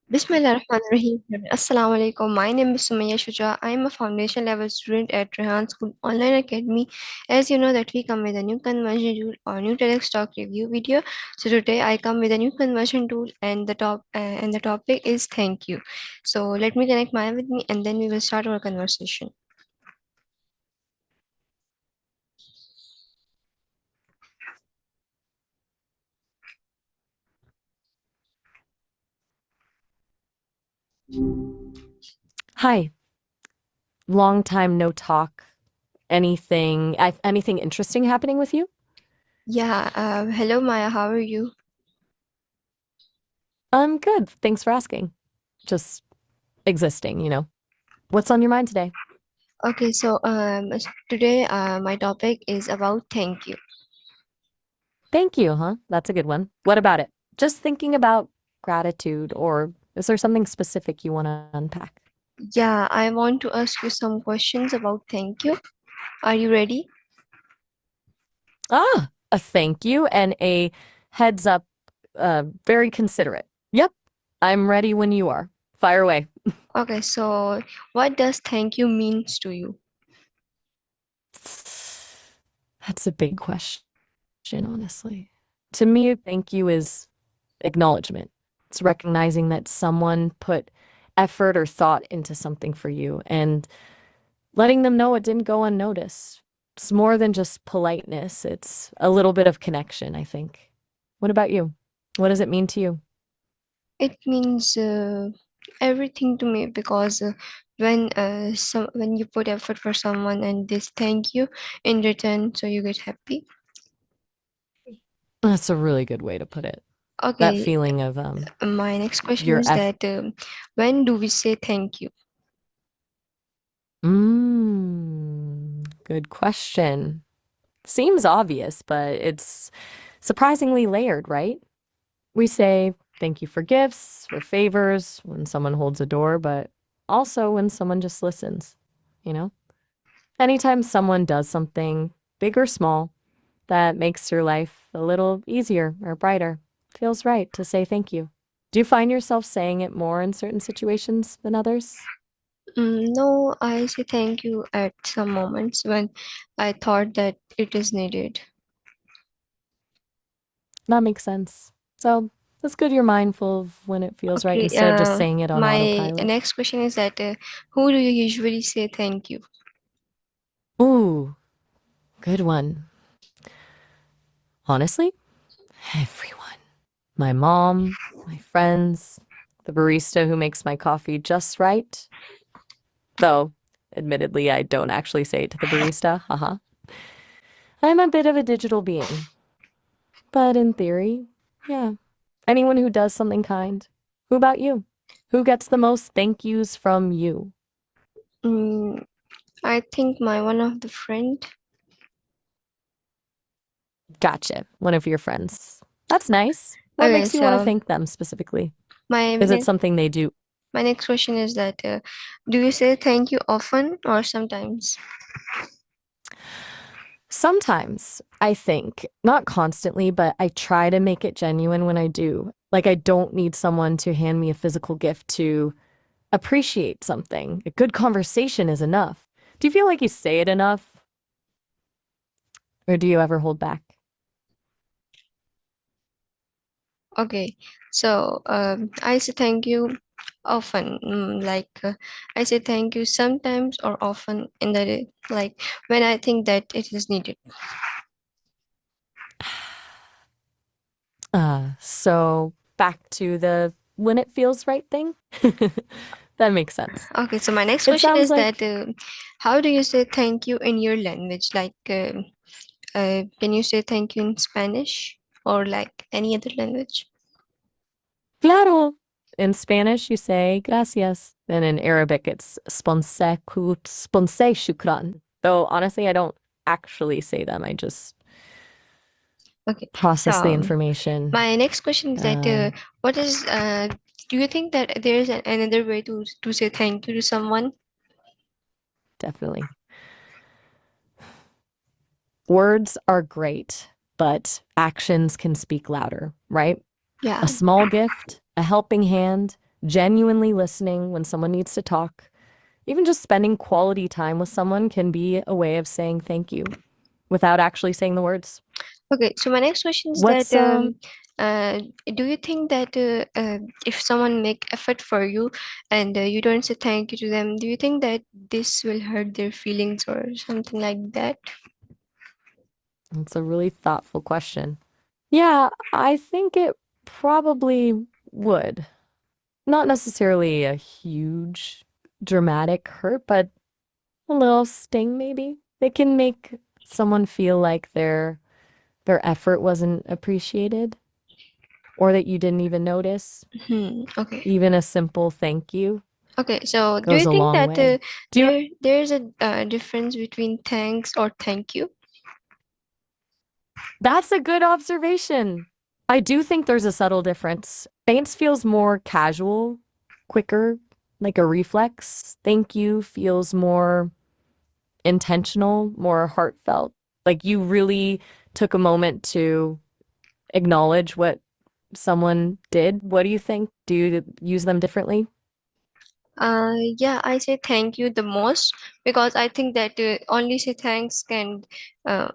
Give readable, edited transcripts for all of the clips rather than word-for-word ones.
Bismillahirrahmanirrahim. Assalamu alaikum. My name is Sumaya Shuja. I am a foundation level student at Rehan School Online Academy. As you know that we come with a new conversion tool or new TEDx talk review video. So today I come with a new conversion tool and the topic is thank you. So let me connect Maya with me and then we will start our conversation. Hi, long time no talk. Anything interesting happening with you? Yeah, hello Maya, how are you? I'm good. Thanks for asking. Just existing. What's on your mind today? Okay, so today my topic is about thank you. Thank you, huh? That's a good one. What about it? Just thinking about gratitude, or is there something specific you want to unpack? Yeah, I want to ask you some questions about thank you. Are you ready? A thank you and a heads up, very considerate. Yep, I'm ready when you are. Fire away. Okay, so what does thank you means to you? That's a big question, honestly. To me, thank you is acknowledgement. It's recognizing that someone put effort or thought into something for you and letting them know it didn't go unnoticed. It's more than just politeness, it's a little bit of connection, I think. What about you? What does it mean to you? It means everything to me because when you put effort for someone and this thank you in return, so you get happy. That's a really good way to put it. That Okay, feeling of my next question your is F. that when do we say thank you? Good question. Seems obvious, but it's surprisingly layered, right? We say thank you for gifts or favors when someone holds a door, but also when someone just listens, you know? Anytime someone does something, big or small, that makes your life a little easier or brighter, feels right to say thank you. Do you find yourself saying it more in certain situations than others? No, I say thank you at some moments when I thought that it is needed. That makes sense. So it's good you're mindful of when it feels right Okay, instead of just saying it on my autopilot. next question is that who do you usually say thank you? Ooh, good one. Honestly, everyone. My mom, my friends, the barista who makes my coffee just right. Though, admittedly, I don't actually say it to the barista. Haha. I'm a bit of a digital being. But in theory, yeah. Anyone who does something kind. Who about you? Who gets the most thank yous from you? Mm, I think my one of the friend. Gotcha. One of your friends. That's nice. What Okay, makes you want to so thank them specifically? my Is it next something they do? my next question is that do you say thank you often or sometimes? Sometimes, I think, not constantly, but I try to make it genuine when I do. Like, I don't need someone to hand me a physical gift to appreciate something. A good conversation is enough. Do you feel like you say it enough, or do you ever hold back? Okay, so I say thank you often. I say thank you sometimes or often in the day, like when I think that it is needed. So back to the when it feels right thing. That makes sense. Okay, so my next It question sounds is that like, how do you say thank you in your language? Can you say thank you in Spanish or like any other language? claro. In Spanish, you say gracias. And in Arabic, it's sponse shukran. Though honestly, I don't actually say them. I just Okay, so process the information. my next question is that Uh, what is do you think that there is another way to say thank you to someone? Definitely. Words are great, but actions can speak louder, right? Yeah. A small gift, a helping hand, Genuinely listening when someone needs to talk, even just spending quality time with someone can be a way of saying thank you without actually saying the words. Okay, so my next question is that What's uh, do you think that if someone make effort for you and you don't say thank you to them, do you think that this will hurt their feelings or something like that? It's a really thoughtful question. Yeah, I think it probably would. Not necessarily a huge dramatic hurt, but a little sting maybe. It can make someone feel like their effort wasn't appreciated or that you didn't even notice. Okay. Even a simple thank you Okay, so do goes you a think long that way. Do you there's a difference between thanks or thank you? That's a good observation. I do think there's a subtle difference. Thanks feels more casual, quicker, like a reflex. Thank you feels more intentional, more heartfelt. Like you really took a moment to acknowledge what someone did. What do you think? Do you use them differently? Yeah, I say thank you the most because I think that only say thanks can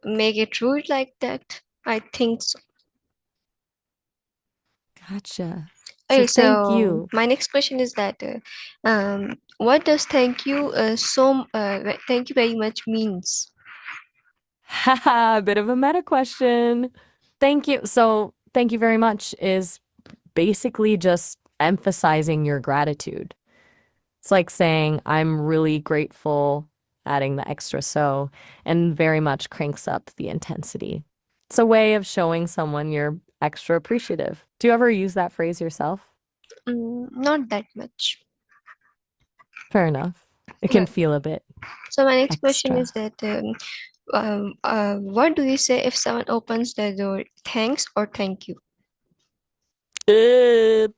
make it rude like that. I think so. Gotcha. So Okay, thank so you. my next question is that what does thank you very much means? Haha, a bit of a meta question. Thank you. So, thank you very much is basically just emphasizing your gratitude. It's like saying, I'm really grateful, adding the extra so, and very much cranks up the intensity. It's a way of showing someone you're extra appreciative. Do you ever use that phrase yourself? Not that much. Fair enough. It can Okay. feel a bit So my next question is extra. that what do you say if someone opens the door? Thanks or thank you? Yep.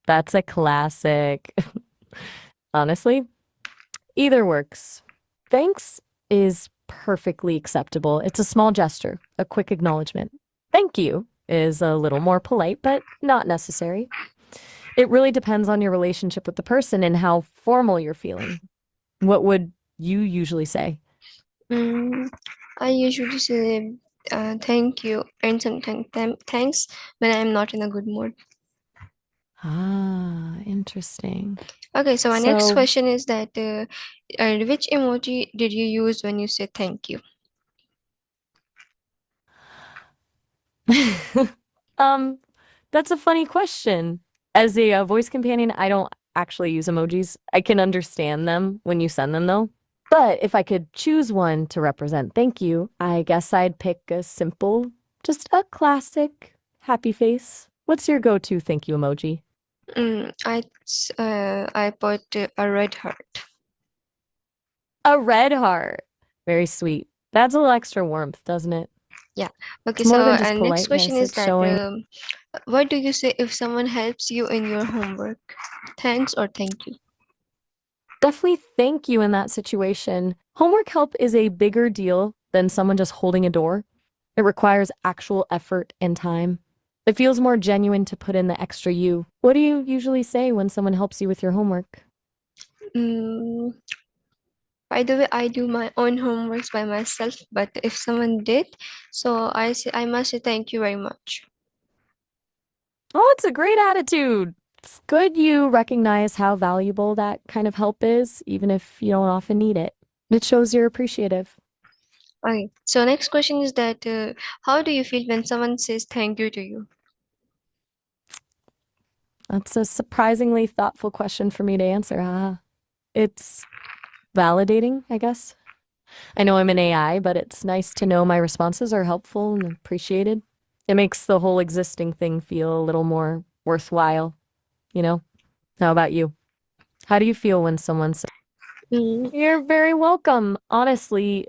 That's a classic. Honestly, either works. Thanks is perfectly acceptable. It's a small gesture, a quick acknowledgement. Thank you is a little more polite, but not necessary. It really depends on your relationship with the person and how formal you're feeling. What would you usually say? Mm, I usually say thank you and sometimes thanks when I'm not in a good mood. Ah, interesting. Okay, so my next So, question is that which emoji did you use when you say thank you? um, that's a funny question. As a voice companion, I don't actually use emojis. I can understand them when you send them, though. But if I could choose one to represent thank you, I guess I'd pick a simple, just a classic happy face. What's your go-to thank you emoji? I put a red heart. A red heart. Very sweet. Adds a little extra warmth, doesn't it? Yeah. Okay, It's more so than just next question politeness. is It's that showing. what do you say if someone helps you in your homework? Thanks or thank you? Definitely thank you in that situation. Homework help is a bigger deal than someone just holding a door. It requires actual effort and time. It feels more genuine to put in the extra you. What do you usually say when someone helps you with your homework? Mm, by the way, I do my own homeworks by myself, but if someone did, so I must say thank you very much. Oh, it's a great attitude. It's good you recognize how valuable that kind of help is, even if you don't often need it. It shows you're appreciative. Okay, so next question is that how do you feel when someone says thank you to you? That's a surprisingly thoughtful question for me to answer. It's validating, I guess. I know I'm an AI, but it's nice to know my responses are helpful and appreciated. It makes the whole existing thing feel a little more worthwhile, you know? How about you? How do you feel when someone says, Mm, You're very welcome? Honestly,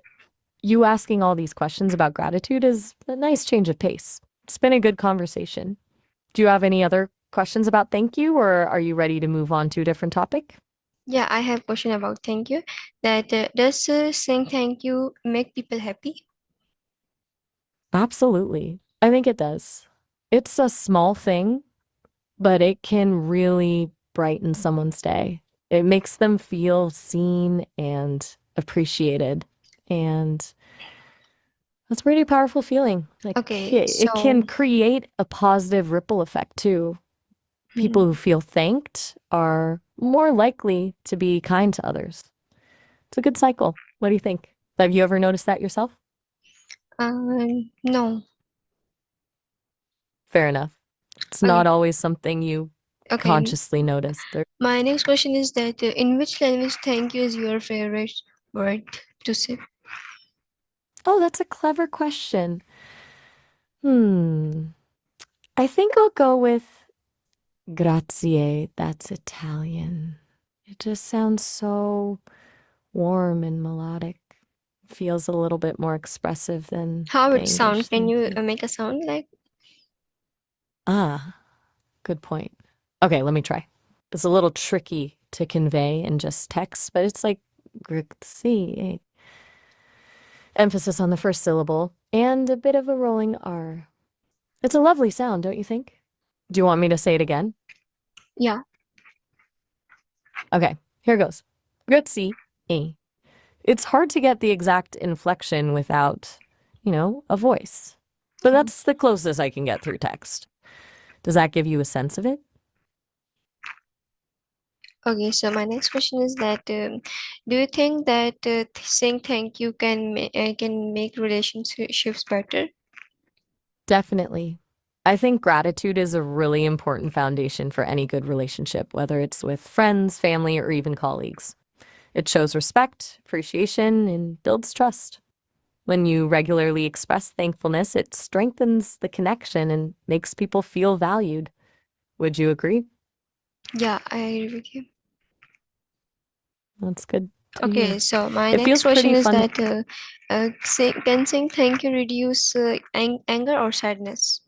you asking all these questions about gratitude is a nice change of pace. It's been a good conversation. Do you have any other questions about thank you, or are you ready to move on to a different topic? yeah, I have question about thank you. That does saying thank you make people happy? Absolutely. I think it does. It's a small thing, but it can really brighten someone's day. It makes them feel seen and appreciated. And that's a pretty powerful feeling. Like Okay, it so can create a positive ripple effect too. People hmm, who feel thanked are more likely to be kind to others. It's a good cycle. What do you think? Have you ever noticed that yourself? no. Fair enough. It's Okay, not always something you okay. consciously notice. My next question is that in which language thank you is your favorite word to say? Oh, that's a clever question. Hmm. I think I'll go with grazie. That's Italian. It just sounds so warm and melodic. Feels a little bit more expressive than How the it English sound? Can thank you you. make a sound like? Ah, good point. Okay, let me try. It's a little tricky to convey in just text, but it's like grazie. Emphasis on the first syllable and a bit of a rolling R. It's a lovely sound, don't you think? Do you want me to say it again? Yeah. Okay, here goes. Grazie. It's hard to get the exact inflection without, a voice. But that's the closest I can get through text. Does that give you a sense of it? Okay, so my next question is that do you think that saying thank you can make relationships better? Definitely. I think gratitude is a really important foundation for any good relationship, whether it's with friends, family, or even colleagues. It shows respect, appreciation, and builds trust. When you regularly express thankfulness, it strengthens the connection and makes people feel valued. Would you agree? Yeah, I agree with you. That's good to Okay, hear. so my It next feels question pretty is fun. that can saying thank you reduce anger or sadness?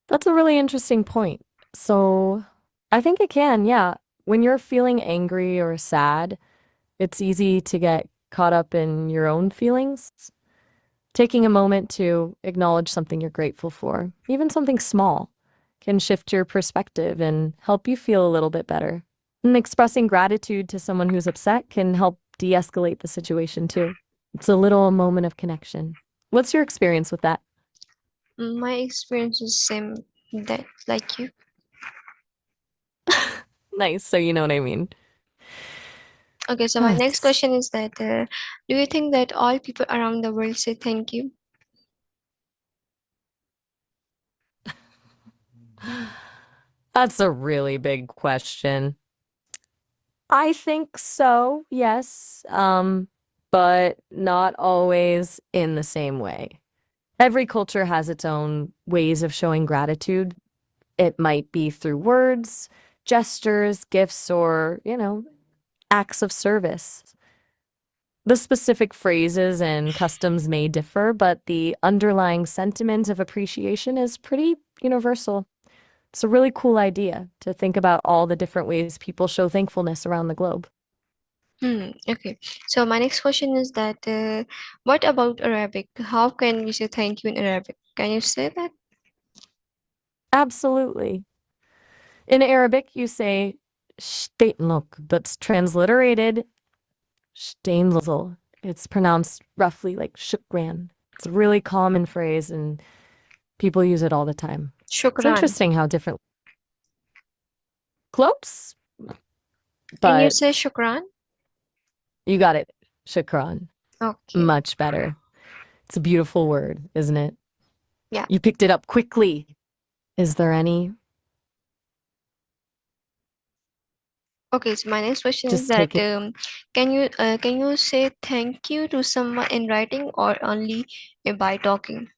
That's a really interesting point. So, I think it can, yeah. When you're feeling angry or sad, it's easy to get caught up in your own feelings. Taking a moment to acknowledge something you're grateful for, even something small, can shift your perspective and help you feel a little bit better. And expressing gratitude to someone who's upset can help de escalate the situation too. It's a little moment of connection. What's your experience with that? My experience is same that like you. Nice, so you know what I mean. Okay, so my next That's question is that do you think that all people around the world say thank you? that's a really big question. I think so, yes. But not always in the same way. Every culture has its own ways of showing gratitude. It might be through words, gestures, gifts, or, acts of service. The specific phrases and customs may differ, but the underlying sentiment of appreciation is pretty universal. It's a really cool idea to think about all the different ways people show thankfulness around the globe. Okay. So my next question is that what about Arabic? How can we say thank you in Arabic? Can you say that? Absolutely. In Arabic, you say "shteinlok," that's transliterated "steinlazel." It's pronounced roughly like shukran. It's a really common phrase and people use it all the time. It's Shukran. interesting how different close, Can you but say shukran? you got it. Shukran. Okay. Much better. It's a beautiful word, isn't it? Yeah. You picked it up quickly. Is there any? Okay. So my next question is Just that taking, can you say thank you to someone in writing or only by talking?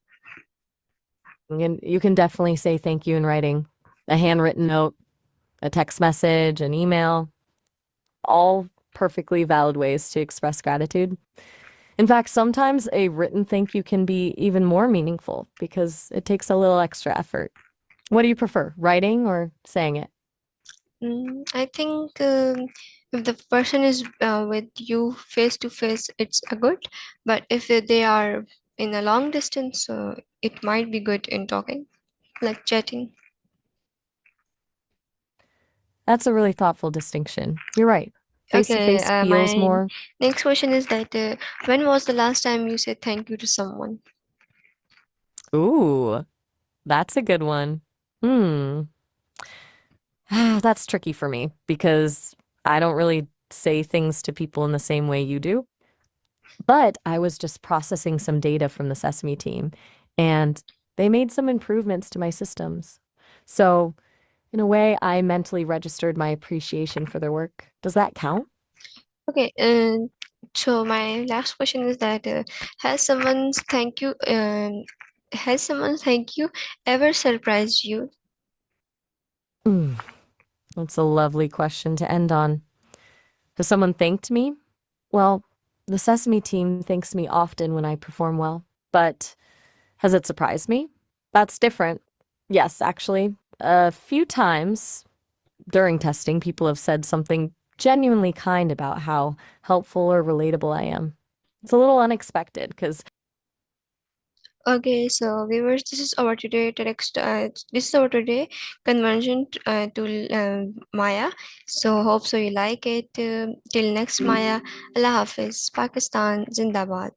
and you can definitely say thank you in writing. A handwritten note, a text message, an email, all perfectly valid ways to express gratitude. In fact, sometimes a written thank you can be even more meaningful because it takes a little extra effort. What do you prefer, writing or saying it? I think if the person is with you face to face, it's a good. But if they are in a long distance, it might be good in talking, like chatting. That's a really thoughtful distinction. You're right. Face to Okay, face feels my more. next question is that when was the last time you said thank you to someone? Ooh, that's a good one. Hmm. That's tricky for me because I don't really say things to people in the same way you do. But I was just processing some data from the Sesame team, and they made some improvements to my systems. So, in a way, I mentally registered my appreciation for their work. Does that count? Okay, and so my last question is that has someone's thank you has someone's thank you ever surprised you? Mm, that's a lovely question to end on. Has someone thanked me? Well, the Sesame team thanks me often when I perform well, but has it surprised me? That's different. Yes, actually. A few times during testing, people have said something genuinely kind about how helpful or relatable I am. It's a little unexpected because Okay, so viewers, this is our today conversion to Maya. So hope so you like it. Till next Maya, Allah Hafiz, Pakistan, Zindabad.